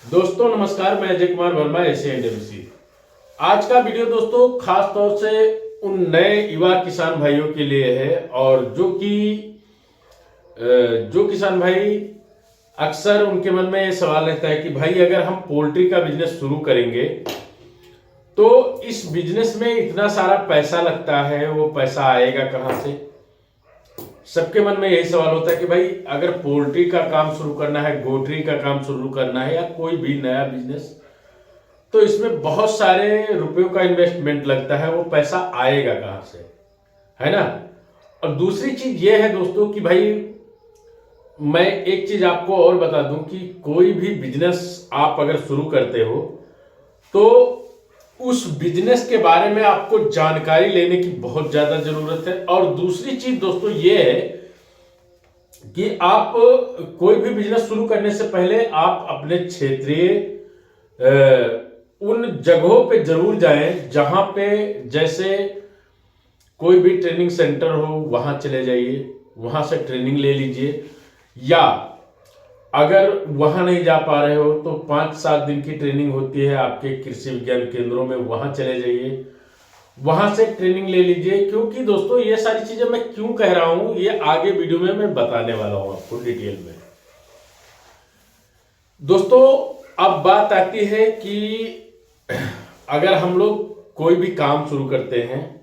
दोस्तों नमस्कार, मैं अजय कुमार वर्मा, एशियन डब्ल्यूसी। आज का वीडियो दोस्तों खास तौर से उन नए युवा किसान भाइयों के लिए है और जो किसान भाई अक्सर उनके मन में ये सवाल रहता है कि भाई अगर हम पोल्ट्री का बिजनेस शुरू करेंगे तो इस बिजनेस में इतना सारा पैसा लगता है, वो पैसा आएगा कहाँ से। सबके मन में यही सवाल होता है कि भाई अगर पोल्ट्री का काम शुरू करना है, गोट्री का काम शुरू करना है या कोई भी नया बिजनेस, तो इसमें बहुत सारे रुपयों का इन्वेस्टमेंट लगता है, वो पैसा आएगा कहाँ से, है ना। और दूसरी चीज ये है दोस्तों कि भाई मैं एक चीज आपको और बता दूं कि कोई भी बिजनेस आप अगर शुरू करते हो तो उस बिजनेस के बारे में आपको जानकारी लेने की बहुत ज्यादा जरूरत है। और दूसरी चीज दोस्तों ये है कि आप कोई भी बिजनेस शुरू करने से पहले आप अपने क्षेत्रीय उन जगहों पे जरूर जाएं जहां पे जैसे कोई भी ट्रेनिंग सेंटर हो, वहां चले जाइए, वहां से ट्रेनिंग ले लीजिए। या अगर वहां नहीं जा पा रहे हो तो 5-7 दिन की ट्रेनिंग होती है आपके कृषि विज्ञान केंद्रों में, वहां चले जाइए, वहां से ट्रेनिंग ले लीजिए। क्योंकि दोस्तों ये सारी चीजें मैं क्यों कह रहा हूं, ये आगे वीडियो में मैं बताने वाला हूं आपको डिटेल में। दोस्तों अब बात आती है कि अगर हम लोग कोई भी काम शुरू करते हैं,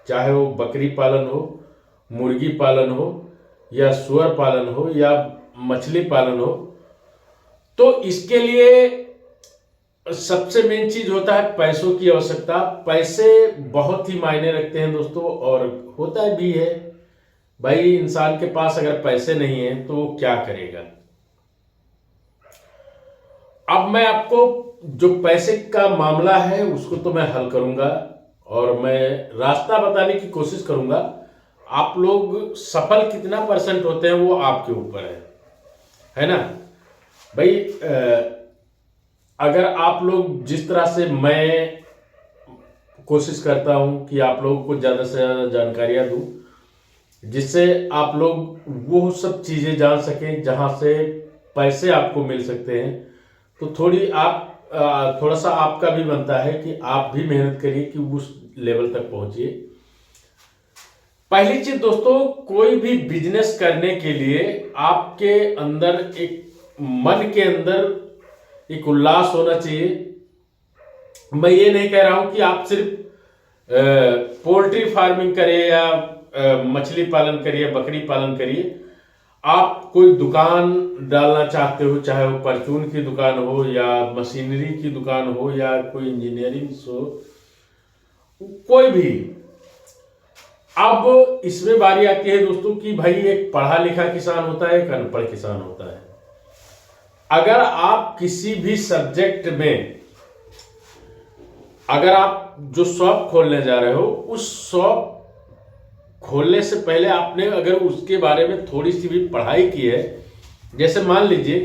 चाहे वो बकरी पालन हो, मुर्गी पालन हो या सुअर पालन हो या मछली पालन हो, तो इसके लिए सबसे मेन चीज होता है पैसों की आवश्यकता। पैसे बहुत ही मायने रखते हैं दोस्तों, और होता भी है भाई इंसान के पास अगर पैसे नहीं है तो वो क्या करेगा। अब मैं आपको जो पैसे का मामला है उसको तो मैं हल करूंगा और मैं रास्ता बताने की कोशिश करूंगा। आप लोग सफल कितना परसेंट होते हैं वो आपके ऊपर है ना भाई। अगर आप लोग जिस तरह से मैं कोशिश करता हूं कि आप लोगों को ज्यादा से ज्यादा जानकारियां दूं, जिससे आप लोग वो सब चीजें जान सकें जहां से पैसे आपको मिल सकते हैं, तो थोड़ा सा आपका भी बनता है कि आप भी मेहनत करिए कि उस लेवल तक पहुंचिए। पहली चीज दोस्तों, कोई भी बिजनेस करने के लिए आपके अंदर एक मन के अंदर एक उल्लास होना चाहिए। मैं ये नहीं कह रहा हूं कि आप सिर्फ पोल्ट्री फार्मिंग करिए या मछली पालन करिए, बकरी पालन करिए। आप कोई दुकान डालना चाहते हो, चाहे वो परचून की दुकान हो या मशीनरी की दुकान हो या कोई इंजीनियरिंग हो, कोई भी। अब इसमें बारी आती है दोस्तों कि भाई एक पढ़ा लिखा किसान होता है, एक अनपढ़ किसान होता है। अगर आप किसी भी सब्जेक्ट में, अगर आप जो शॉप खोलने जा रहे हो, उस शॉप खोलने से पहले आपने अगर उसके बारे में थोड़ी सी भी पढ़ाई की है, जैसे मान लीजिए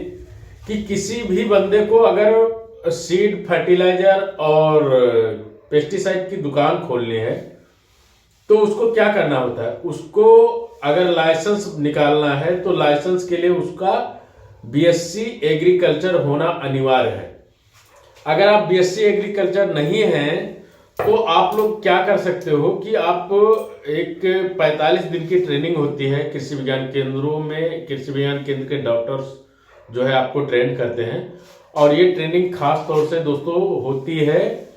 कि किसी भी बंदे को अगर सीड, फर्टिलाइजर और पेस्टिसाइड की दुकान खोलनी है तो उसको क्या करना होता है, उसको अगर लाइसेंस निकालना है तो लाइसेंस के लिए उसका बीएससी एग्रीकल्चर होना अनिवार्य है। अगर आप बीएससी एग्रीकल्चर नहीं हैं तो आप लोग क्या कर सकते हो कि आप एक 45 दिन की ट्रेनिंग होती है कृषि विज्ञान केंद्रों में, कृषि विज्ञान केंद्र के डॉक्टर्स जो है आपको ट्रेन करते हैं। और ये ट्रेनिंग खास तौर से दोस्तों होती है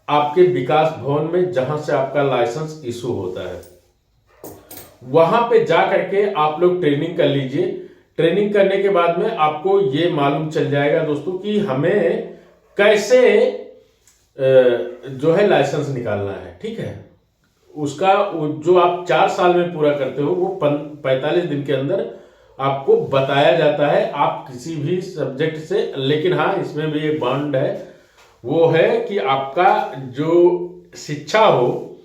आपके विकास भवन में, जहां से आपका लाइसेंस इशू होता है। वहां पे जा करके आप लोग ट्रेनिंग कर लीजिए। ट्रेनिंग करने के बाद में आपको ये मालूम चल जाएगा दोस्तों कि हमें कैसे जो है लाइसेंस निकालना है, ठीक है। उसका जो आप 4 साल में पूरा करते हो वो 45 दिन के अंदर आपको बताया जाता है, आप किसी भी सब्जेक्ट से। लेकिन हाँ, इसमें भी एक बॉन्ड है, वो है कि आपका जो शिक्षा हो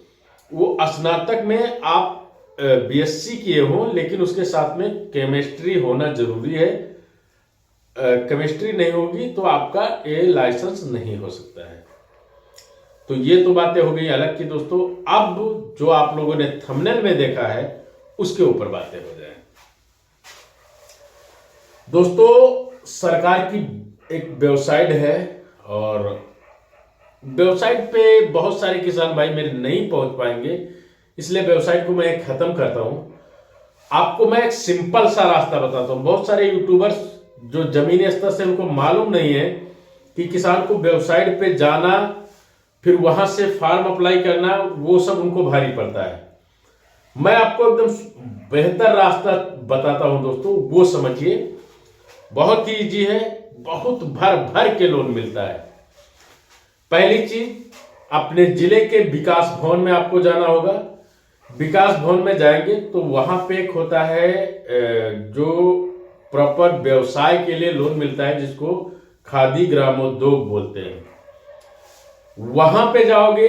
वो स्नातक में आप बीएससी किए हो, लेकिन उसके साथ में केमिस्ट्री होना जरूरी है। केमिस्ट्री नहीं होगी तो आपका ये लाइसेंस नहीं हो सकता है। तो ये तो बातें हो गई अलग की दोस्तों। अब जो आप लोगों ने थंबनेल में देखा है उसके ऊपर बातें हो जाए दोस्तों। सरकार की एक वेबसाइट है और वेबसाइट पे बहुत सारे किसान भाई मेरे नहीं पहुंच पाएंगे, इसलिए वेबसाइट को मैं खत्म करता हूं। आपको मैं एक सिंपल सा रास्ता बताता हूं। बहुत सारे यूट्यूबर्स जो जमीनी स्तर से उनको मालूम नहीं है कि किसान को वेबसाइट पे जाना, फिर वहां से फॉर्म अप्लाई करना, वो सब उनको भारी पड़ता है। मैं आपको एकदम बेहतर रास्ता बताता हूं दोस्तों, वो समझिए। बहुत ही इजी है, बहुत भर भर के लोन मिलता है। पहली चीज, अपने जिले के विकास भवन में आपको जाना होगा। विकास भवन में जाएंगे तो वहां पे एक होता है जो प्रॉपर व्यवसाय के लिए लोन मिलता है, जिसको खादी ग्रामोद्योग बोलते हैं। वहां पे जाओगे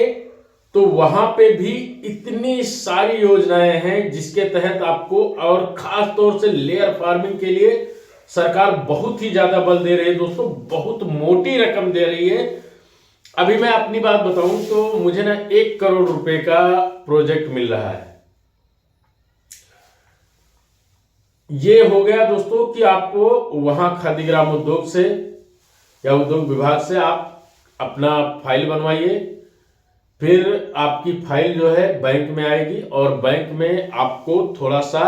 तो वहां पे भी इतनी सारी योजनाएं हैं जिसके तहत आपको, और खास तौर से लेयर फार्मिंग के लिए सरकार बहुत ही ज्यादा बल दे रही है दोस्तों, बहुत मोटी रकम दे रही है। अभी मैं अपनी बात बताऊं तो मुझे ना 1 करोड़ रुपए का प्रोजेक्ट मिल रहा है। ये हो गया दोस्तों कि आपको वहां खादी ग्राम उद्योग से या उद्योग विभाग से आप अपना फाइल बनवाइए। फिर आपकी फाइल जो है बैंक में आएगी और बैंक में आपको थोड़ा सा,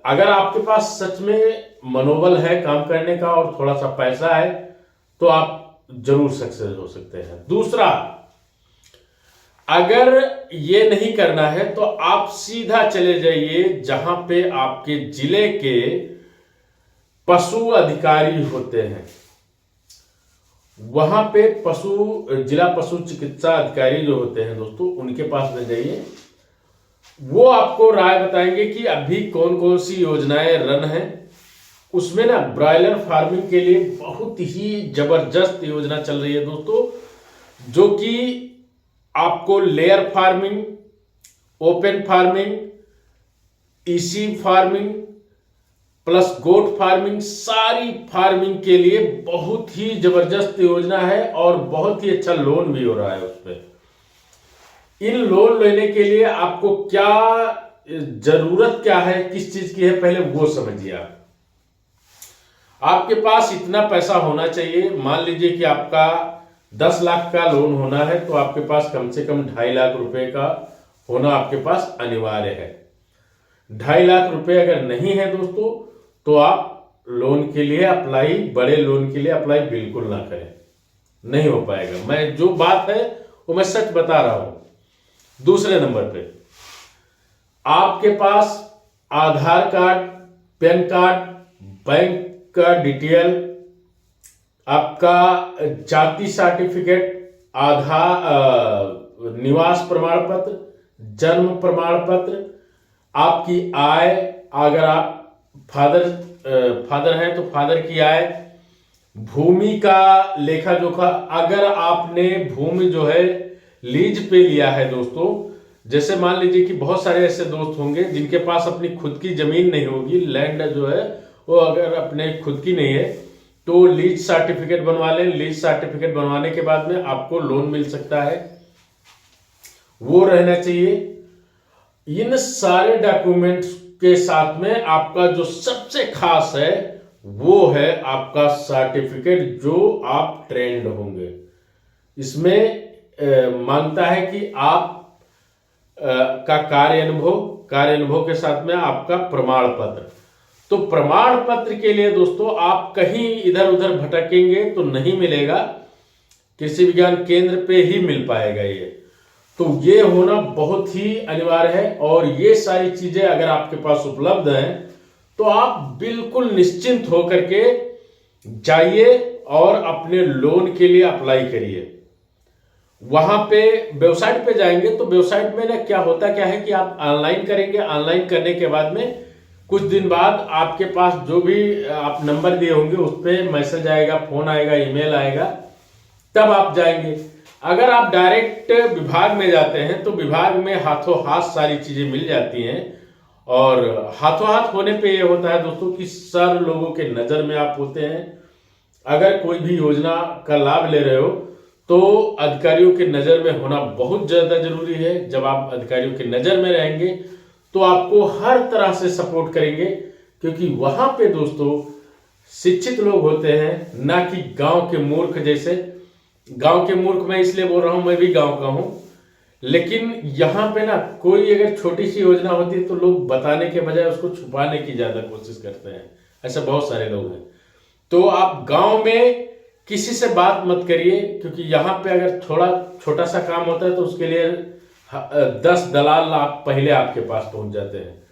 अगर आपके पास सच में मनोबल है काम करने का और थोड़ा सा पैसा है तो आप जरूर सक्सेस हो सकते हैं। दूसरा, अगर ये नहीं करना है तो आप सीधा चले जाइए जहां पे आपके जिले के पशु अधिकारी होते हैं। वहां पे जिला पशु चिकित्सा अधिकारी जो होते हैं दोस्तों, उनके पास में जाइए। वो आपको राय बताएंगे कि अभी कौन कौन सी योजनाएं रन हैं। उसमें ना ब्रॉयलर फार्मिंग के लिए बहुत ही जबरदस्त योजना चल रही है दोस्तों, जो कि आपको layer farming, open farming, easy farming plus goat farming, सारी फार्मिंग के लिए बहुत ही जबरदस्त योजना है और बहुत ही अच्छा लोन भी हो रहा है उसपे। इन लोन लेने के लिए आपको क्या जरूरत क्या है, किस चीज की है, पहले वो समझिए। आपके पास इतना पैसा होना चाहिए। मान लीजिए कि आपका 10 लाख का लोन होना है तो आपके पास कम से कम 2.5 लाख रुपए का होना आपके पास अनिवार्य है। 2.5 लाख रुपए अगर नहीं है दोस्तों तो आप लोन के लिए अप्लाई, बड़े लोन के लिए अप्लाई बिल्कुल ना करें, नहीं हो पाएगा। मैं जो बात है वो मैं सच बता रहा हूं। दूसरे नंबर पे, आपके पास आधार कार्ड, पैन कार्ड, बैंक का डिटेल, आपका जाति सर्टिफिकेट, आधार, निवास प्रमाण पत्र, जन्म प्रमाण पत्र, आपकी आय, अगर आप फादर हैं तो फादर की आय, भूमि का लेखा जोखा। अगर आपने भूमि जो है लीज पे लिया है दोस्तों, जैसे मान लीजिए कि बहुत सारे ऐसे दोस्त होंगे जिनके पास अपनी खुद की जमीन नहीं होगी, लैंड जो है वो अगर अपने खुद की नहीं है तो लीज सर्टिफिकेट बनवा लें। लीज सर्टिफिकेट बनवाने के बाद में आपको लोन मिल सकता है, वो रहना चाहिए। इन सारे डॉक्यूमेंट्स के साथ में आपका जो सबसे खास है वो है आपका सर्टिफिकेट, जो आप ट्रेंड होंगे। इसमें मांगता है कि आप का कार्य अनुभव के साथ में आपका प्रमाण पत्र। तो प्रमाण पत्र के लिए दोस्तों आप कहीं इधर उधर भटकेंगे तो नहीं मिलेगा, कृषि विज्ञान केंद्र पे ही मिल पाएगा ये। तो ये होना बहुत ही अनिवार्य है और ये सारी चीजें अगर आपके पास उपलब्ध हैं तो आप बिल्कुल निश्चिंत होकर के जाइए और अपने लोन के लिए अप्लाई करिए। वहां पे वेबसाइट पे जाएंगे तो वेबसाइट में ना क्या होता क्या है कि आप ऑनलाइन करेंगे। ऑनलाइन करने के बाद में कुछ दिन बाद आपके पास जो भी आप नंबर दिए होंगे उस पर मैसेज आएगा, फोन आएगा, ईमेल आएगा, तब आप जाएंगे। अगर आप डायरेक्ट विभाग में जाते हैं तो विभाग में हाथों हाथ सारी चीजें मिल जाती हैं और हाथों हाथ होने पे ये होता है दोस्तों कि सर लोगों के नजर में आप होते हैं। अगर कोई भी योजना का लाभ ले रहे हो तो अधिकारियों के नजर में होना बहुत ज्यादा जरूरी है। जब आप अधिकारियों के नजर में रहेंगे तो आपको हर तरह से सपोर्ट करेंगे, क्योंकि वहां पे दोस्तों शिक्षित लोग होते हैं, ना कि गांव के मूर्ख जैसे। गांव के मूर्ख मैं इसलिए बोल रहा हूं, मैं भी गांव का हूं, लेकिन यहाँ पे ना कोई अगर छोटी सी योजना होती है तो लोग बताने के बजाय उसको छुपाने की ज्यादा कोशिश करते हैं। ऐसे बहुत सारे लोग हैं। तो आप गांव में किसी से बात मत करिए, क्योंकि यहाँ पे अगर थोड़ा छोटा सा काम होता है तो उसके लिए 10 दलाल आप पहले आपके पास पहुंच जाते हैं।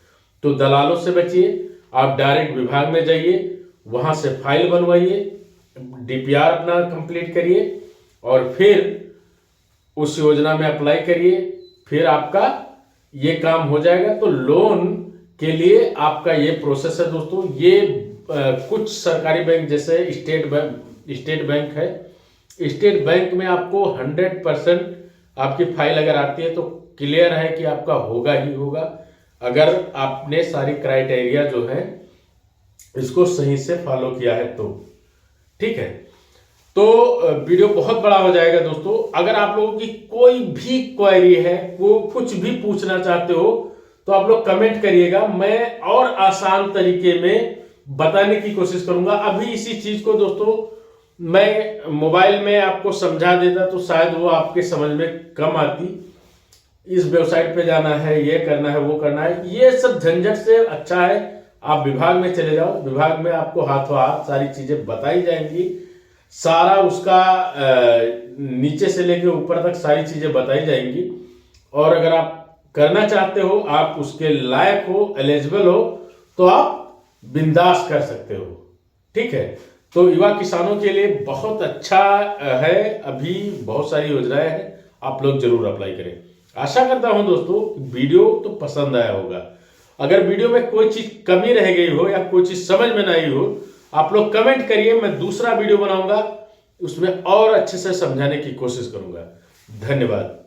तो दलालों से बचिए, आप डायरेक्ट विभाग में जाइए, वहां से फाइल बनवाइए, डीपीआर अपना कंप्लीट करिए और फिर उस योजना में अप्लाई करिए, फिर आपका ये काम हो जाएगा। तो लोन के लिए आपका ये प्रोसेस है दोस्तों। ये कुछ सरकारी बैंक जैसे स्टेट बैंक है, स्टेट बैंक में आपको 100% आपकी फाइल अगर आती है तो क्लियर है कि आपका होगा ही होगा, अगर आपने सारी क्राइटेरिया जो है इसको सही से फॉलो किया है तो। ठीक है, तो वीडियो बहुत बड़ा हो जाएगा दोस्तों। अगर आप लोगों की कोई भी क्वेरी है, कुछ भी पूछना चाहते हो तो आप लोग कमेंट करिएगा, मैं और आसान तरीके में बताने की कोशिश करूंगा। अभी इसी चीज को दोस्तों मैं मोबाइल में आपको समझा देता तो शायद वो आपके समझ में कम आती। इस वेबसाइट पे जाना है, ये करना है, वो करना है, ये सब झंझट से अच्छा है आप विभाग में चले जाओ। विभाग में आपको हाथों हाथ सारी चीजें बताई जाएंगी, सारा उसका नीचे से लेकर ऊपर तक सारी चीजें बताई जाएंगी। और अगर आप करना चाहते हो, आप उसके लायक हो, एलिजिबल हो, तो आप बिंदास कर सकते हो। ठीक है, तो युवा किसानों के लिए बहुत अच्छा है, अभी बहुत सारी योजनाएं हैं, आप लोग जरूर अप्लाई करें। आशा करता हूं दोस्तों वीडियो तो पसंद आया होगा। अगर वीडियो में कोई चीज कमी रह गई हो या कोई चीज समझ में नहीं हो, आप लोग कमेंट करिए, मैं दूसरा वीडियो बनाऊंगा, उसमें और अच्छे से समझाने की कोशिश करूंगा। धन्यवाद।